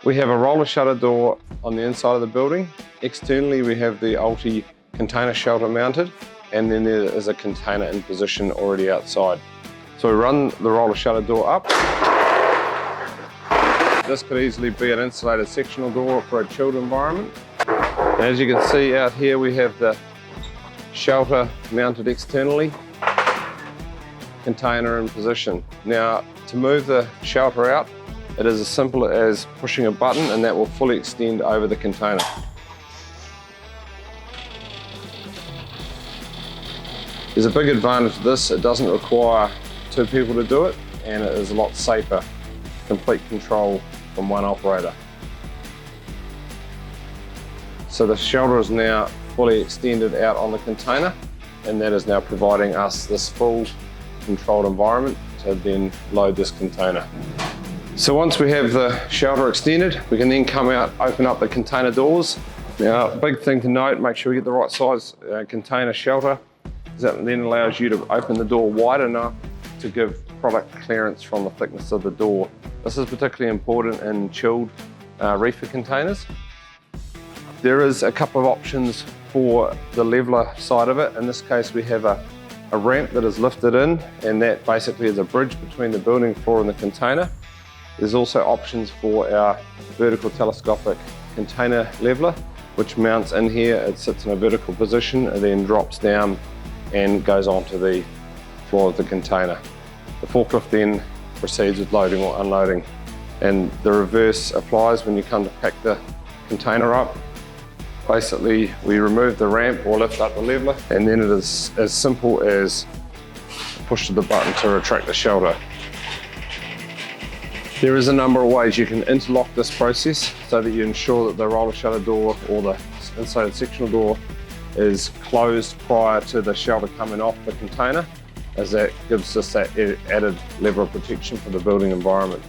We have a roller shutter door on the inside of the building. Externally, we have the Ulti container shelter mounted, and then there is a container in position already outside. So we run the roller shutter door up. This could easily be an insulated sectional door for a chilled environment. And as you can see out here, we have the shelter mounted externally, container in position. Now, to move the shelter out, it is as simple as pushing a button and that will fully extend over the container. There's a big advantage to this. It doesn't require two people to do it, and it is a lot safer. Complete control from one operator. So the shelter is now fully extended out on the container, and that is now providing us this full controlled environment to then load this container. So once we have the shelter extended, we can then come out, open up the container doors. Now, a big thing to note, make sure we get the right size container shelter, because that then allows you to open the door wide enough to give product clearance from the thickness of the door. This is particularly important in chilled reefer containers. There is a couple of options for the leveler side of it. In this case, we have a ramp that is lifted in, and that basically is a bridge between the building floor and the container. There's also options for our vertical telescopic container leveler, which mounts in here. It sits in a vertical position and then drops down and goes onto the floor of the container. The forklift then proceeds with loading or unloading, and the reverse applies when you come to pack the container up. Basically, we remove the ramp or lift up the leveler, and then it is as simple as push the button to retract the shelter. There is a number of ways you can interlock this process so that you ensure that the roller shutter door or the insulated sectional door is closed prior to the shelter coming off the container, as that gives us that added level of protection for the building environment.